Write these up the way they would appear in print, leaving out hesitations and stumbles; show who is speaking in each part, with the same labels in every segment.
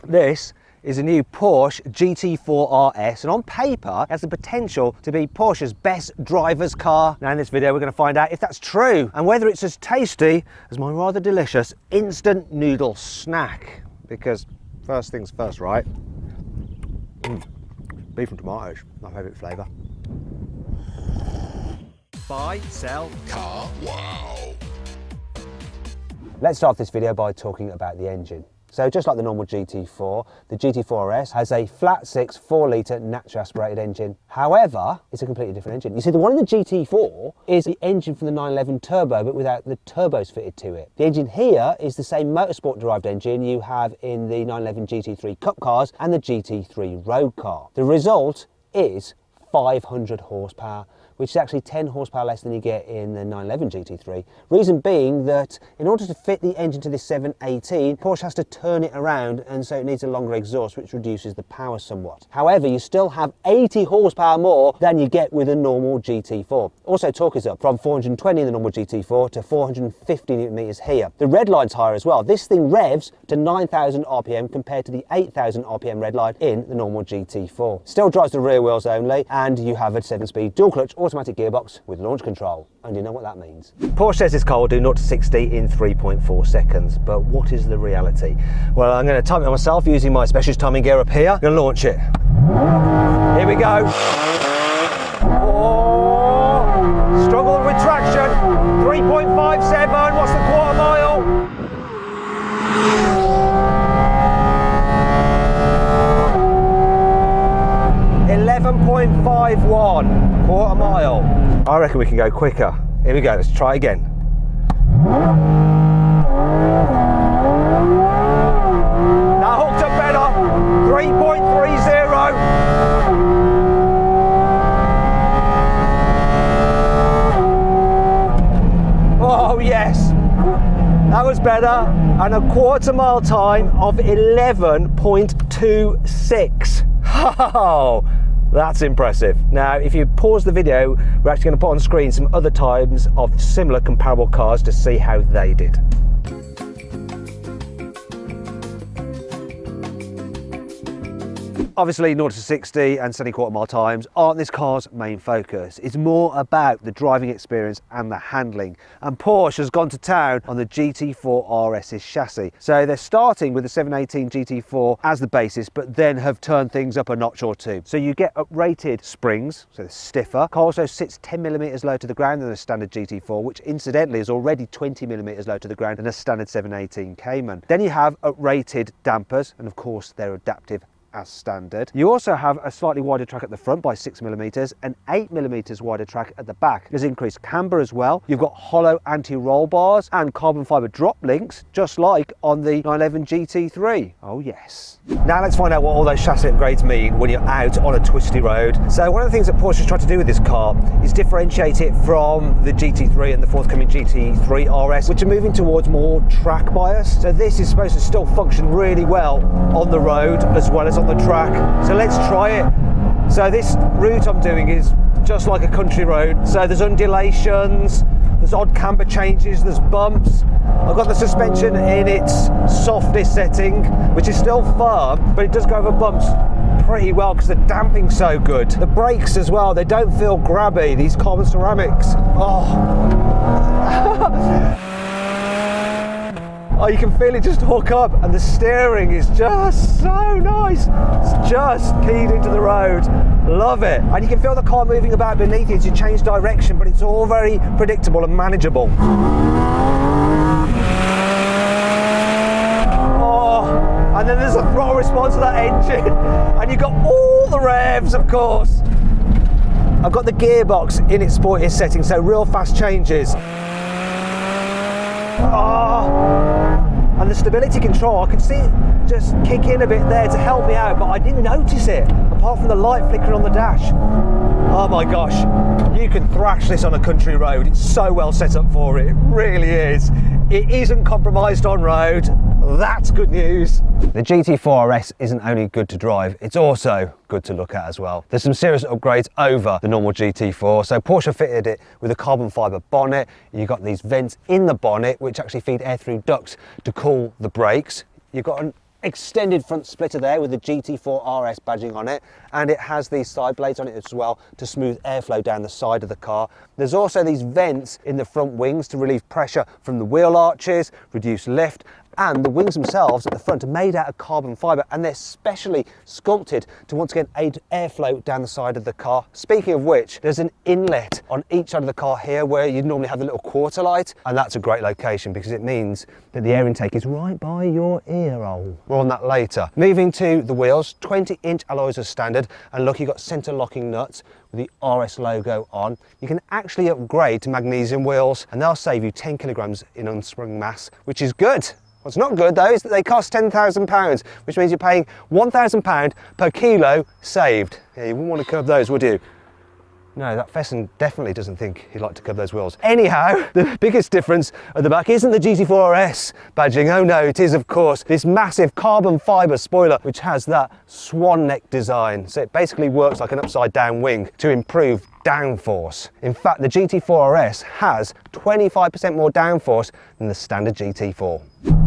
Speaker 1: This is a new Porsche GT4 RS, and on paper it has the potential to be Porsche's best driver's car. Now in this video we're going to find out if that's true and whether it's as tasty as my rather delicious instant noodle snack. Because first things first, right? Beef and tomatoes, my favourite flavour. Buy, sell, car, wow. Let's start this video by talking about the engine. So just like the normal GT4, the GT4 RS has a flat 6 4-litre naturally aspirated engine. However, it's a completely different engine. You see, the one in the GT4 is the engine from the 911 Turbo, but without the turbos fitted to it. The engine here is the same motorsport derived engine you have in the 911 GT3 Cup cars and the GT3 road car. The result is 500 horsepower, which is actually 10 horsepower less than you get in the 911 GT3. Reason being that in order to fit the engine to this 718, Porsche has to turn it around, and so it needs a longer exhaust, which reduces the power somewhat. However, you still have 80 horsepower more than you get with a normal GT4. Also, torque is up from 420 in the normal GT4 to 450 Newton meters here. The red line's higher as well. This thing revs to 9,000 RPM compared to the 8,000 RPM red line in the normal GT4. Still drives the rear wheels only, and you have a 7-speed dual clutch automatic gearbox with launch control, and you know what that means. Porsche says this car will do 0 to 60 in 3.4 seconds, but what is the reality? Well, I'm going to time it myself using my specialist timing gear up here. I'm going to launch it. Here we go. Oh, struggle with traction. 3.57. What's the quarter mile? 11.51 quarter mile. I reckon we can go quicker. Here we go, let's try again. That hooked up better. 3.30. Oh yes, that was better. And a quarter mile time of 11.26. Oh, that's impressive. Now, if you pause the video, we're actually going to put on screen some other times of similar comparable cars to see how they did. Obviously, 0 to 60 and 70 quarter mile times aren't this car's main focus. It's more about the driving experience and the handling. And Porsche has gone to town on the GT4 RS's chassis. So they're starting with the 718 GT4 as the basis, but then have turned things up a notch or two. So you get uprated springs, so they're stiffer. Car also sits 10 millimeters lower to the ground than a standard GT4, which incidentally is already 20 millimeters lower to the ground than a standard 718 Cayman. Then you have uprated dampers, and of course they're adaptive as standard. You also have a slightly wider track at the front by 6 millimeters and 8 millimeters wider track at the back. There's increased camber as well. You've got hollow anti-roll bars and carbon fiber drop links, just like on the 911 GT3. Oh yes. Now let's find out what all those chassis upgrades mean when you're out on a twisty road. So one of the things that Porsche has tried to do with this car is differentiate it from the GT3 and the forthcoming GT3 RS, which are moving towards more track bias. So this is supposed to still function really well on the road as well as on the track. So let's try it. So this route I'm doing is just like a country road. So there's undulations, there's odd camber changes, there's bumps. I've got the suspension in its softest setting, which is still firm, but it does go over bumps pretty well because the damping's so good. The brakes as well, they don't feel grabby, these carbon ceramics. Oh. Oh, you can feel it just hook up, and the steering is just so nice. It's just keyed into the road. Love it. And you can feel the car moving about beneath you as you change direction, but it's all very predictable and manageable. Oh, and then there's a throttle response to that engine, and you've got all the revs, of course. I've got the gearbox in its sportiest setting, so real fast changes. Oh, and the stability control, I can see it just kick in a bit there to help me out, but I didn't notice it, apart from the light flickering on the dash. Oh my gosh, you can thrash this on a country road. It's so well set up for it, it really is. It isn't compromised on road. That's good news. The GT4 RS isn't only good to drive, it's also good to look at as well. There's some serious upgrades over the normal GT4. So Porsche fitted it with a carbon fiber bonnet. You've got these vents in the bonnet which actually feed air through ducts to cool the brakes. You've got an extended front splitter there with the GT4 RS badging on it, and it has these side blades on it as well to smooth airflow down the side of the car. There's also these vents in the front wings to relieve pressure from the wheel arches, reduce lift, and the wings themselves at the front are made out of carbon fibre, and they're specially sculpted to once again aid airflow down the side of the car. Speaking of which, there's an inlet on each side of the car here where you'd normally have the little quarter light, and that's a great location because it means that the air intake is right by your ear hole. More on that later. Moving to the wheels, 20-inch alloys as standard, and look, you've got centre locking nuts with the RS logo on. You can actually upgrade to magnesium wheels, and they'll save you 10 kilograms in unsprung mass, which is good. What's not good though is that they cost £10,000, which means you're paying £1,000 per kilo saved. Yeah, you wouldn't want to curb those, would you? No, that Fesson definitely doesn't think he'd like to curb those wheels. Anyhow, the biggest difference at the back isn't the GT4 RS badging. Oh no, it is of course this massive carbon fibre spoiler which has that swan neck design. So it basically works like an upside down wing to improve downforce. In fact, the GT4 RS has 25% more downforce than the standard GT4.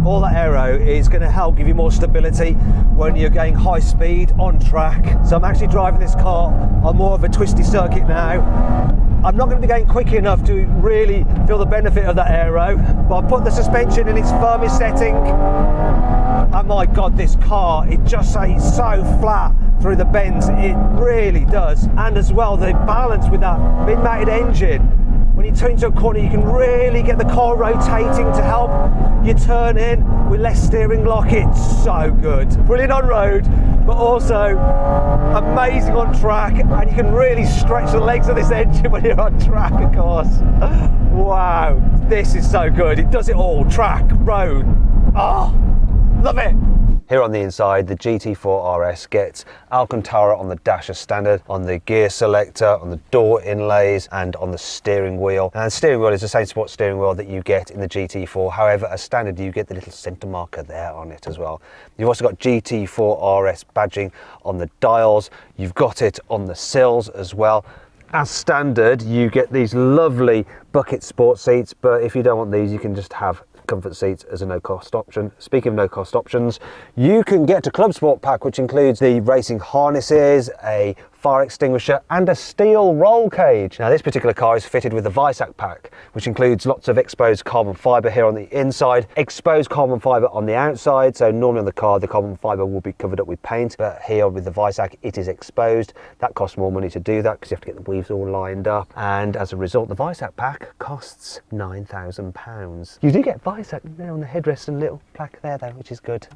Speaker 1: All that aero is going to help give you more stability when you're going high speed on track. So I'm actually driving this car on more of a twisty circuit now. I'm not going to be going quick enough to really feel the benefit of that aero, but I put the suspension in its firmest setting. And my God, this car, it just stays so flat through the bends, it really does. And as well, the balance with that mid-mounted engine, when you turn into a corner, you can really get the car rotating to help you turn in with less steering lock. It's so good. Brilliant on road, but also amazing on track, and you can really stretch the legs of this engine when you're on track, of course. Wow, this is so good. It does it all, track, road. Oh, love it. Here on the inside, the GT4 RS gets Alcantara on the dash as standard, on the gear selector, on the door inlays, and on the steering wheel. And the steering wheel is the same sport steering wheel that you get in the GT4. However, as standard, you get the little centre marker there on it as well. You've also got GT4 RS badging on the dials. You've got it on the sills as well. As standard, you get these lovely bucket sport seats, but if you don't want these, you can just have comfort seats as a no-cost option. Speaking of no-cost options, you can get a Club Sport pack, which includes the racing harnesses, a fire extinguisher, and a steel roll cage. Now, this particular car is fitted with the Visac pack, which includes lots of exposed carbon fibre here on the inside, exposed carbon fibre on the outside. So normally on the car, the carbon fibre will be covered up with paint, but here with the Visac, it is exposed. That costs more money to do that because you have to get the weaves all lined up. And as a result, the Visac pack costs £9,000. You do get Visac there on the headrest and little plaque there though, which is good.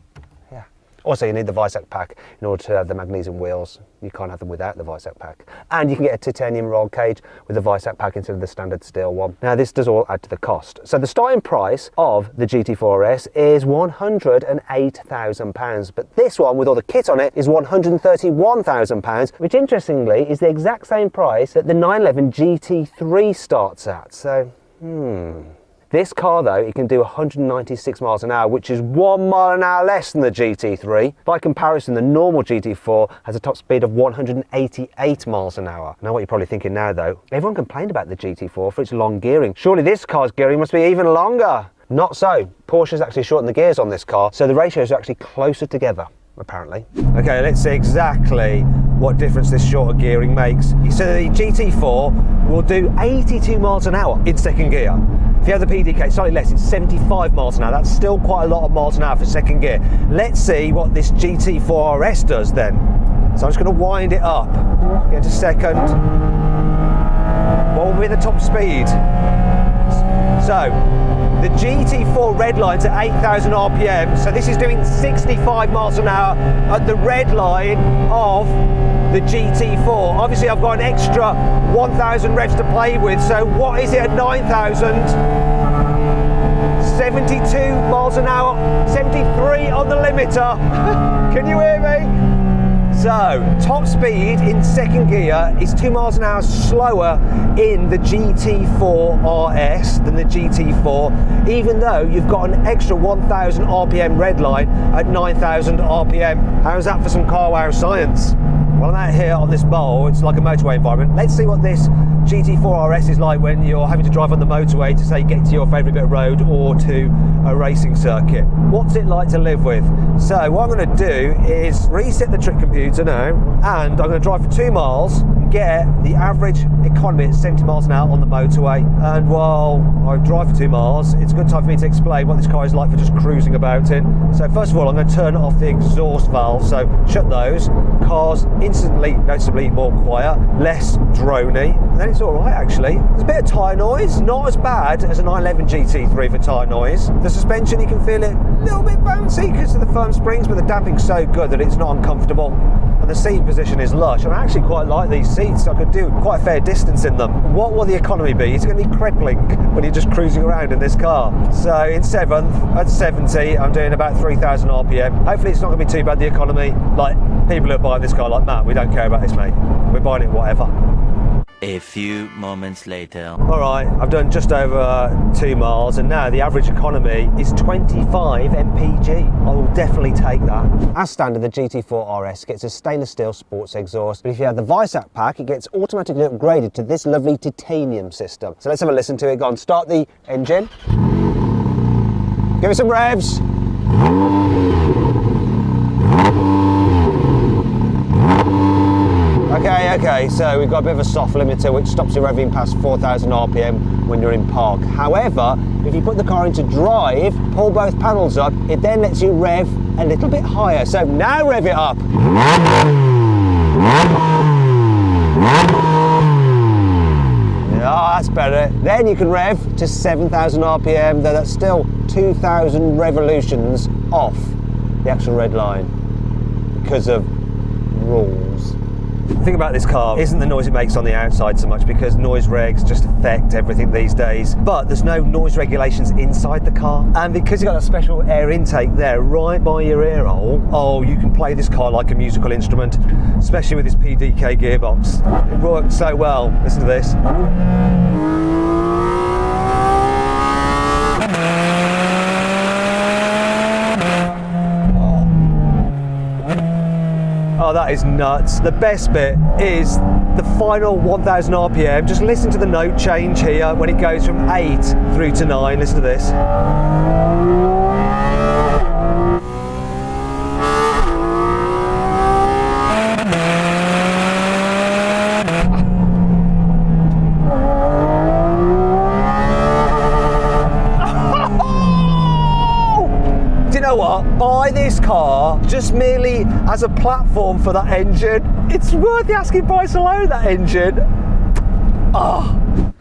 Speaker 1: Yeah. Also, you need the Visac pack in order to have the magnesium wheels. You can't have them without the Visac pack. And you can get a titanium roll cage with the Visac pack instead of the standard steel one. Now, this does all add to the cost. So the starting price of the GT4 RS is £108,000, but this one with all the kit on it is £131,000, which interestingly is the exact same price that the 911 GT3 starts at. So, This car though, it can do 196 miles an hour, which is 1 mile an hour less than the GT3. By comparison, the normal GT4 has a top speed of 188 miles an hour. Now what you're probably thinking now though, everyone complained about the GT4 for its long gearing. Surely this car's gearing must be even longer. Not so. Porsche's actually shortened the gears on this car, so the ratios are actually closer together, apparently. Okay, let's see exactly what difference this shorter gearing makes. So the GT4 will do 82 miles an hour in second gear. If you have the PDK, slightly less, it's 75 miles an hour. That's still quite a lot of miles an hour for second gear. Let's see what this GT4 RS does then. So I'm just going to wind it up, get to second. What will be the top speed? So the GT4 red line's at 8,000 RPM, so this is doing 65 miles an hour at the red line of the GT4. Obviously I've got an extra 1,000 revs to play with, so what is it at 9,000? 72 miles an hour, 73 on the limiter. Can you hear me? So, top speed in second gear is 2 miles an hour slower in the GT4 RS than the GT4, even though you've got an extra 1,000 RPM red line at 9,000 RPM. How's that for some carwow science? Well, I'm out here on this mole, it's like a motorway environment. Let's see what this GT4 RS is like when you're having to drive on the motorway to, say, get to your favourite bit of road or to a racing circuit. What's it like to live with? So what I'm going to do is reset the trick computer now, and I'm going to drive for 2 miles and get the average economy at 70 miles an hour on the motorway. And while I drive for 2 miles, it's a good time for me to explain what this car is like for just cruising about in. So first of all, I'm going to turn off the exhaust valve, so shut those. Car's instantly noticeably more quiet, less drony, and then it's all right actually. There's a bit of tyre noise, not as bad as a 911 GT3 for tyre noise. The suspension, you can feel it a little bit bouncy because of the firm springs, but the damping's so good that it's not uncomfortable. And the seat position is lush, and I actually quite like these seats. I could do quite a fair distance in them. What will the economy be? It's going to be crippling when you're just cruising around in this car. So in 7th, at 70, I'm doing about 3,000 RPM. Hopefully it's not going to be too bad, the economy. Like, people who are buying this car like, Matt, we don't care about this, mate. We're buying it whatever.
Speaker 2: A few moments later.
Speaker 1: All right, I've done just over 2 miles, and now the average economy is 25 mpg. I will definitely take that. As standard, the GT4 RS gets a stainless steel sports exhaust, but if you have the Visac pack, it gets automatically upgraded to this lovely titanium system. So let's have a listen to it. Go on, start the engine. Give it some revs. Okay, so we've got a bit of a soft limiter which stops you revving past 4,000 RPM when you're in park. However, if you put the car into drive, pull both panels up, it then lets you rev a little bit higher. So now rev it up. Oh, that's better. Then you can rev to 7,000 RPM, though that's still 2,000 revolutions off the actual red line because of rules. The thing about this car isn't the noise it makes on the outside so much, because noise regs just affect everything these days, but there's no noise regulations inside the car, and because you've got a special air intake there right by your ear hole, oh, you can play this car like a musical instrument, especially with this PDK gearbox. It works so well. Listen to this. Oh, that is nuts. The best bit is the final 1,000 RPM. Just listen to the note change here when it goes from 8 through to 9. Listen to this. Buy this car just merely as a platform for that engine. It's worth the asking price alone, that engine. Oh.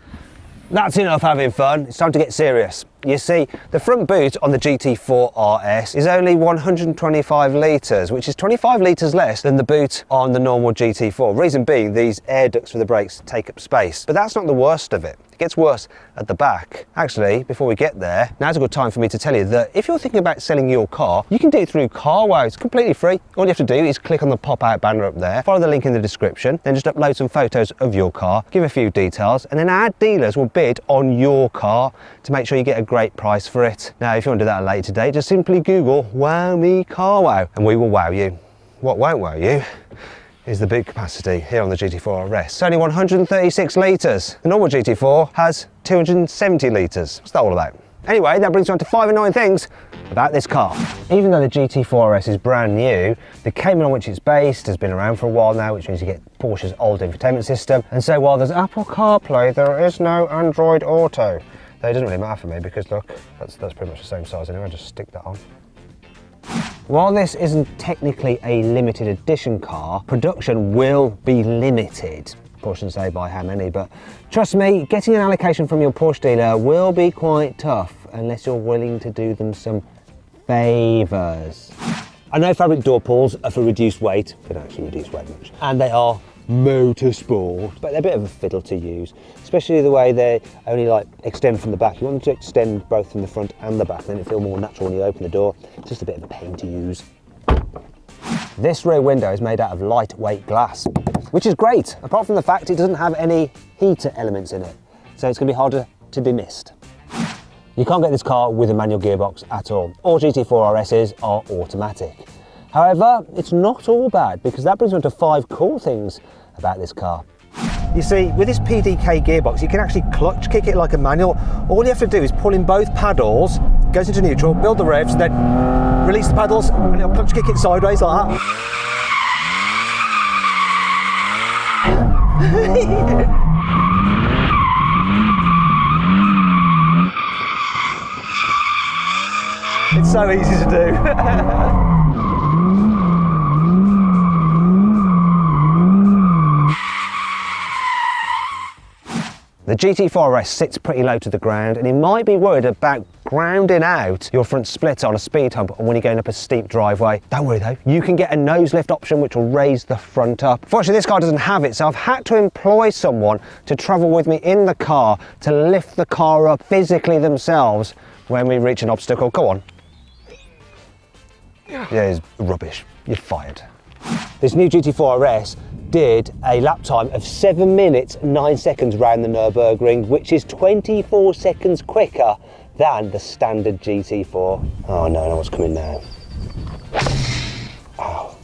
Speaker 1: That's enough having fun. It's time to get serious. You see, the front boot on the GT4 RS is only 125 litres, which is 25 litres less than the boot on the normal GT4. Reason being, these air ducts for the brakes take up space. But that's not the worst of it. It gets worse at the back. Actually, before we get there, now's a good time for me to tell you that if you're thinking about selling your car, you can do it through carwow. It's completely free. All you have to do is click on the pop-out banner up there, follow the link in the description, then just upload some photos of your car, give a few details, and then our dealers will bid on your car to make sure you get a great price for it. Now, if you want to do that at a later date, just simply Google "Wow Me Carwow" and we will wow you. What won't wow you is the boot capacity here on the GT4 RS. It's only 136 litres. The normal GT4 has 270 litres. What's that all about? Anyway, that brings me on to 5 annoying things about this car. Even though the GT4 RS is brand new, the cable on which it's based has been around for a while now, which means you get Porsche's old infotainment system. And so while there's Apple CarPlay, there is no Android Auto. Though it doesn't really matter for me because look, that's pretty much the same size anyway. I'll just stick that on. While this isn't technically a limited edition car, production will be limited. Porsche doesn't say by how many, but trust me, getting an allocation from your Porsche dealer will be quite tough unless you're willing to do them some favours. I know fabric door pulls are for reduced weight, they don't actually reduce weight much, and they are motorsport, but they're a bit of a fiddle to use, especially the way they only like extend from the back. You want them to extend both from the front and the back, then it feels more natural when you open the door. It's just a bit of a pain to use. This rear window is made out of lightweight glass, which is great, apart from the fact it doesn't have any heater elements in it, so it's going to be harder to be missed. You can't get this car with a manual gearbox at all. All GT4 RSs are automatic. However, it's not all bad, because that brings me on to 5 cool things about this car. You see, with this PDK gearbox, you can actually clutch kick it like a manual. All you have to do is pull in both paddles, goes into neutral, build the revs, then release the paddles, and it'll clutch kick it sideways like that. It's so easy to do. The GT4 RS sits pretty low to the ground, and you might be worried about grounding out your front splitter on a speed hump or when you're going up a steep driveway. Don't worry though, you can get a nose lift option which will raise the front up. Fortunately, this car doesn't have it, so I've had to employ someone to travel with me in the car to lift the car up physically themselves when we reach an obstacle. Go on. Yeah, it's rubbish. You're fired. This new GT4 RS did a lap time of 7 minutes 9 seconds round the Nürburgring, which is 24 seconds quicker than the standard GT4. Oh no, I know what's coming now. Ow.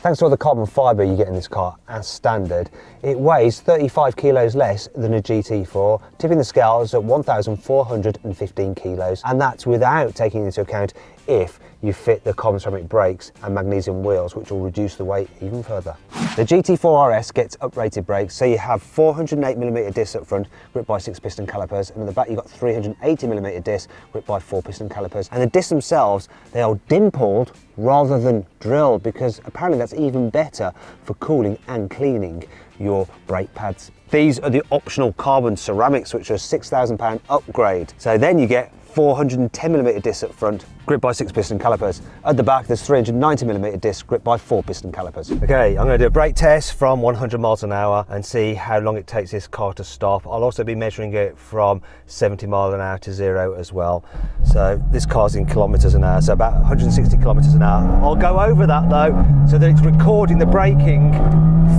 Speaker 1: Thanks to all the carbon fibre you get in this car as standard, it weighs 35 kilos less than a GT4, tipping the scales at 1,415 kilos, and that's without taking into account if you fit the carbon ceramic brakes and magnesium wheels, which will reduce the weight even further. The GT4 RS gets uprated brakes, so you have 408mm discs up front, gripped by 6 piston calipers, and at the back you've got 380mm discs, gripped by 4 piston calipers. And the discs themselves, they are dimpled rather than drilled, because apparently that's even better for cooling and cleaning your brake pads. These are the optional carbon ceramics, which are a £6,000 upgrade. So then you get 410mm discs up front, gripped by 6 piston calipers. At the back, there's 390mm discs, gripped by 4 piston calipers. Okay, I'm going to do a brake test from 100 miles an hour and see how long it takes this car to stop. I'll also be measuring it from 70 miles an hour to 0 as well. So this car's in kilometers an hour, so about 160 kilometers an hour. I'll go over that though, so that it's recording the braking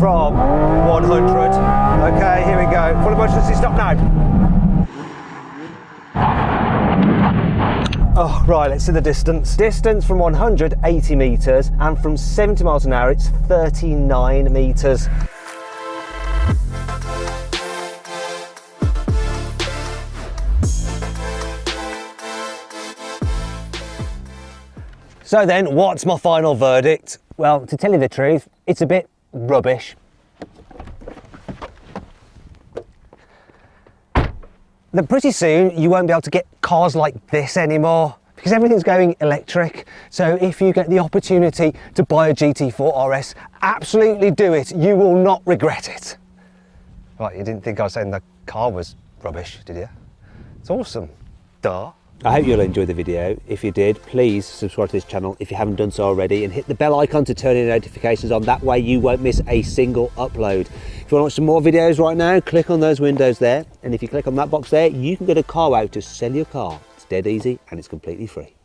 Speaker 1: from 100. Okay, here we go. Full emergency stop now. Oh, right, let's see the distance. Distance from 100, 80 metres, and from 70 miles an hour, it's 39 metres. So then, what's my final verdict? Well, to tell you the truth, it's a bit rubbish. That pretty soon you won't be able to get cars like this anymore, because everything's going electric. So if you get the opportunity to buy a GT4 RS, absolutely do it. You will not regret it. Right, you didn't think I was saying the car was rubbish, did you? It's awesome. Duh. I hope you'll enjoy the video. If you did, please subscribe to this channel if you haven't done so already, and hit the bell icon to turn your notifications on. That way you won't miss a single upload. If you want to watch some more videos right now, click on those windows there, and if you click on that box there, you can go to carwow to sell your car. It's dead easy and it's completely free.